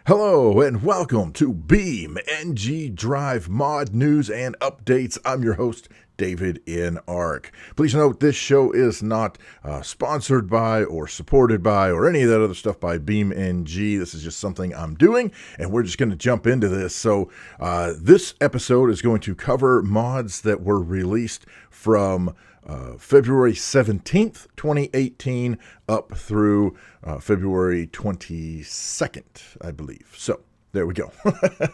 Hello and welcome to BeamNG Drive Mod News and Updates. I'm your host, davidinark. Please note this show is not sponsored by or supported by or any of that other stuff by BeamNG. This is just something I'm doing and we're just going to jump into this. So this episode is going to cover mods that were released from February 17th, 2018 up through February 22nd, I believe. So there we go.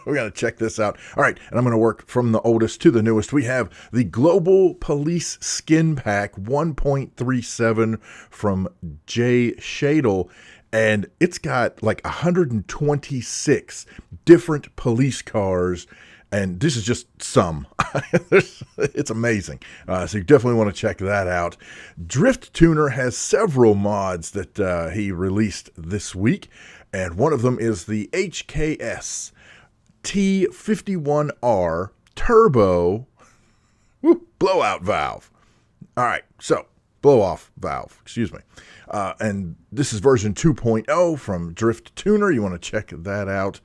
We're going to check this out. All right, and I'm going to work from the oldest to the newest. We have the Global Police Skin Pack 1.37 from Jay Shadle, and it's got like 126 different police cars. And this is just some. It's amazing. So you definitely want to check that out. Drift Tuner has several mods that he released this week. And one of them is the HKS T51R Turbo blowout valve. All right, so blow-off valve, excuse me. And this is version 2.0 from Drift Tuner. You want to check that out.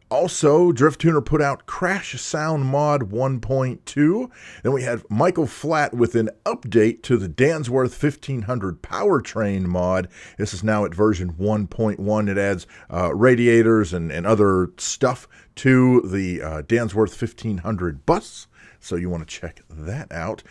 Also, Drift Tuner put out Crash Sound Mod 1.2. Then we had Michael Flatt with an update to the Dansworth 1500 Powertrain mod. This is now at version 1.1. It adds radiators and other stuff to the Dansworth 1500 bus. So you want to check that out.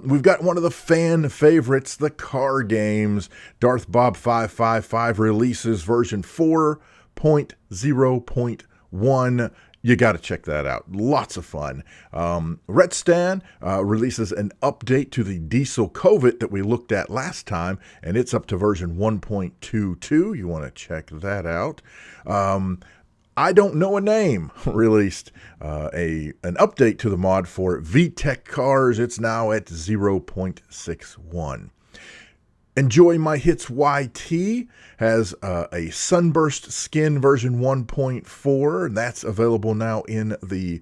We've got one of the fan favorites, the car games. Darth Bob 555 releases version 4.0.1. You got to check that out. Lots of fun. Retstan releases an update to the Diesel Covet that we looked at last time, and it's up to version 1.22. You want to check that out. I Don't Know a Name released an update to the mod for VTEC cars. It's now at 0.61. Enjoy My Hits YT has a Sunburst Skin version 1.4, and that's available now in the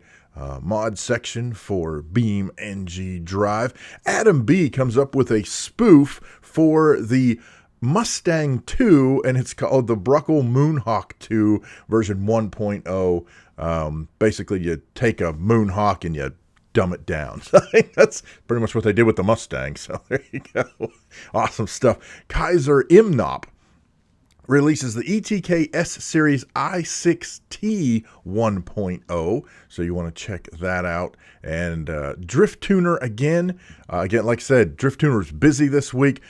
mod section for BeamNG Drive. Adam B comes up with a spoof for the Mustang 2, and it's called the Bruckle Moonhawk 2 version 1.0. Basically, you take a Moonhawk and you dumb it down. So I think that's pretty much what they did with the Mustang. So there you go. Awesome stuff. Kaiser Imnop releases the ETK S Series i6T 1.0. So you want to check that out. And Drift Tuner again, like I said, Drift Tuner is busy this week.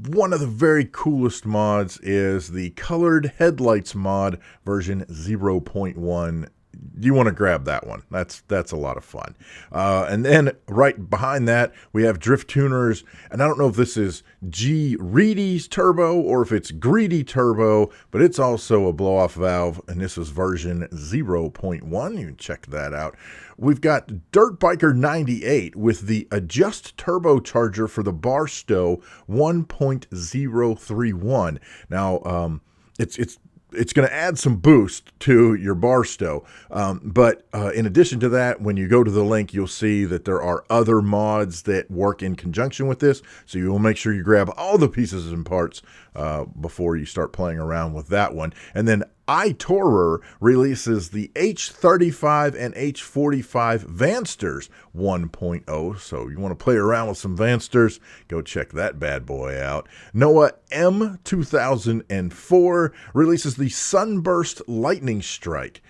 One of the very coolest mods is the Colored Headlights mod version 0.1. You want to grab that one. That's a lot of fun. And then right behind that, we have Drift Tuners. And I don't know if this is G Reedy's Turbo or if it's Greedy Turbo, but it's also a blow-off valve. And this is version 0.1. You can check that out. We've got Dirt Biker 98 with the Adjust Turbocharger for the Barstow 1.031. Now, it's going to add some boost to your Barstow. But in addition to that, when you go to the link, you'll see that there are other mods that work in conjunction with this. So you will make sure you grab all the pieces and parts before you start playing around with that one. And then iTorer releases the H35 and H45 Vansters 1.0. So you want to play around with some Vansters, go check that bad boy out. Noah M 2004 releases the Sunburst Lightning Strike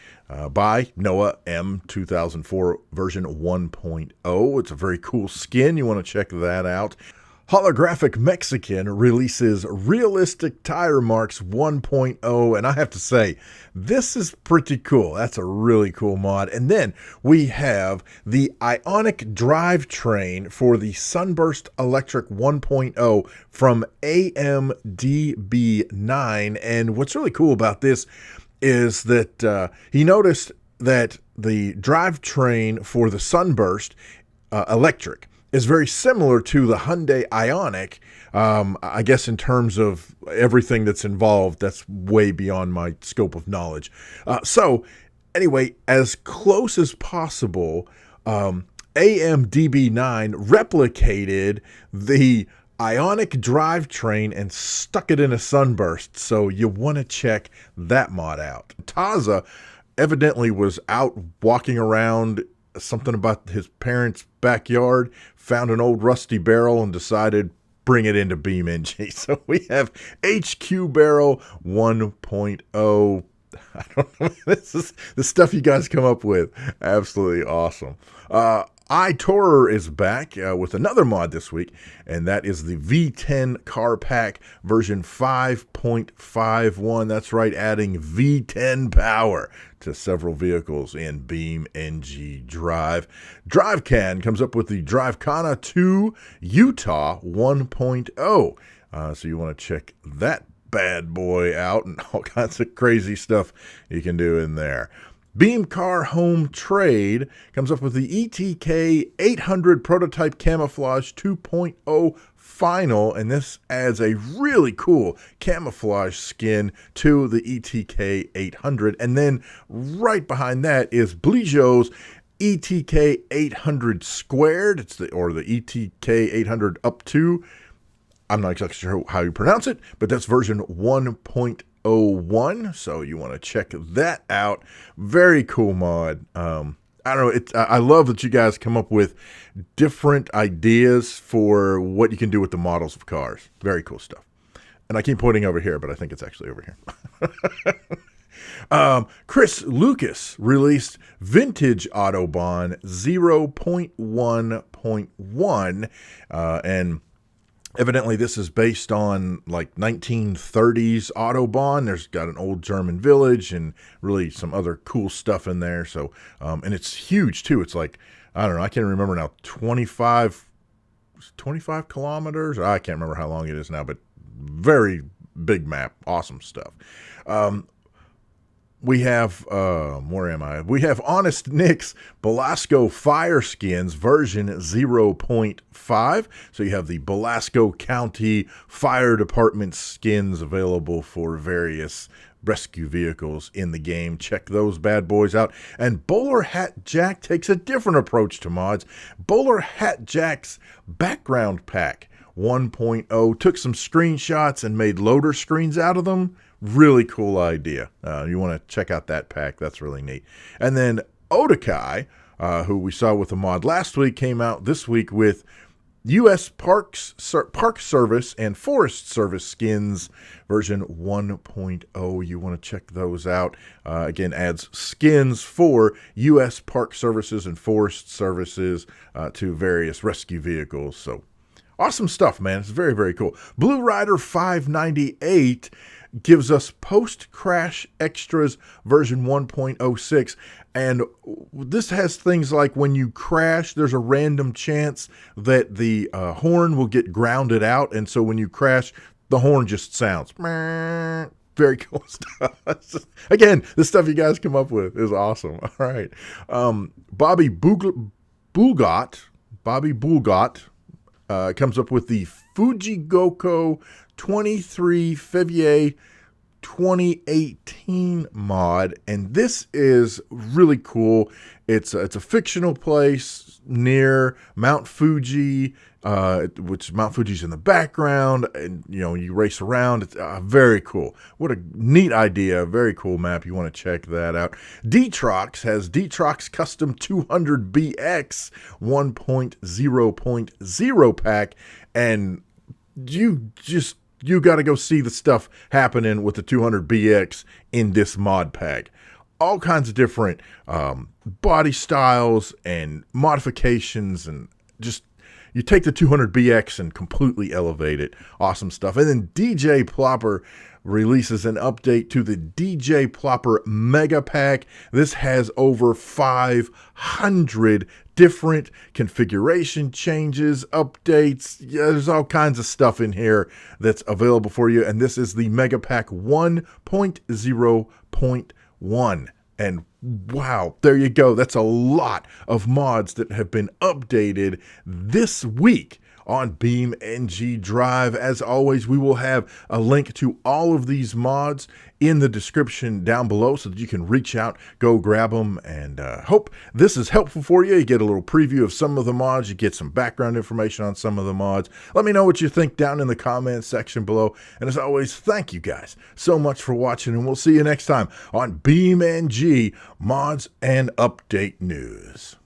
by Noah M 2004 version 1.0. It's a very cool skin. You want to check that out. Holographic Mexican releases Realistic Tire Marks 1.0, and I have to say, this is pretty cool. That's a really cool mod. And then we have the Ionic Drivetrain for the Sunburst Electric 1.0 from AMDB9. And what's really cool about this is that he noticed that the drivetrain for the Sunburst Electric is very similar to the Hyundai Ioniq. I guess in terms of everything that's involved, that's way beyond my scope of knowledge. So anyway, as close as possible, AMDB9 replicated the ionic drivetrain and stuck it in a sunburst. So you want to check that mod out. Taza evidently was out walking around something about his parents' backyard, found an old rusty barrel and decided bring it into BeamNG. So we have HQ Barrel 1.0. I don't know. This is the stuff you guys come up with. Absolutely awesome. iTorer is back with another mod this week, and that is the V10 car pack version 5.51. That's right, adding V10 power to several vehicles in BeamNG Drive. DriveCan comes up with the DriveCana 2 Utah 1.0. So you want to check that bad boy out, and all kinds of crazy stuff you can do in there. Beam Car Home Trade comes up with the ETK 800 Prototype Camouflage 2.0 Final, and this adds a really cool camouflage skin to the ETK 800. And then right behind that is Blijo's ETK 800 Squared. It's the ETK 800 up to. I'm not exactly sure how you pronounce it, but that's version 1.01. So you want to check that out. Very cool mod. I don't know. I love that you guys come up with different ideas for what you can do with the models of cars. Very cool stuff. And I keep pointing over here, but I think it's actually over here. Chris Lucas released Vintage Autobahn 0.1.1, and evidently this is based on like 1930s Autobahn. There's got an old German village and really some other cool stuff in there. So, and it's huge too. It's like, I don't know, I can't remember now, 25 kilometers. I can't remember how long it is now, but very big map. Awesome stuff. We have, where am I? We have Honest Nick's Belasco Fire Skins version 0.5. So you have the Belasco County Fire Department skins available for various rescue vehicles in the game. Check those bad boys out. And Bowler Hat Jack takes a different approach to mods. Bowler Hat Jack's Background Pack 1.0 took some screenshots and made loader screens out of them. Really cool idea. You want to check out that pack. That's really neat. And then Odakai, who we saw with the mod last week, came out this week with U.S. Park Service and Forest Service skins version 1.0. You want to check those out. Again, adds skins for U.S. Park Services and Forest Services to various rescue vehicles. So awesome stuff, man. It's very, very cool. Blue Rider 598 gives us post-crash extras version 1.06, and this has things like when you crash, there's a random chance that the horn will get grounded out, and so when you crash, the horn just sounds. Very cool stuff. Again, the stuff you guys come up with is awesome. All right. Bobby Bulgot comes up with the Fujigoko 23 Fevrier 2018 mod, and this is really cool. It's a fictional place near Mount Fuji, which Mount Fuji's in the background, and you race around. It's very cool. What a neat idea. Very cool map. You want to check that out. Detrox has Detrox Custom 200BX 1.0.0 pack, and you got to go see the stuff happening with the 200BX in this mod pack. All kinds of different body styles and modifications, and just you take the 200BX and completely elevate it. Awesome stuff. And then DJ Plopper releases an update to the DJ Plopper Mega Pack. This has over 500 different configuration changes, updates. Yeah, there's all kinds of stuff in here that's available for you. And this is the Mega Pack 1.0.1. And wow, there you go. That's a lot of mods that have been updated this week on BeamNG Drive. As always, we will have a link to all of these mods in the description down below so that you can reach out, go grab them, and hope this is helpful for you. You get a little preview of some of the mods, you get some background information on some of the mods. Let me know what you think down in the comments section below. And as always, thank you guys so much for watching, and we'll see you next time on BeamNG Mods and Update News.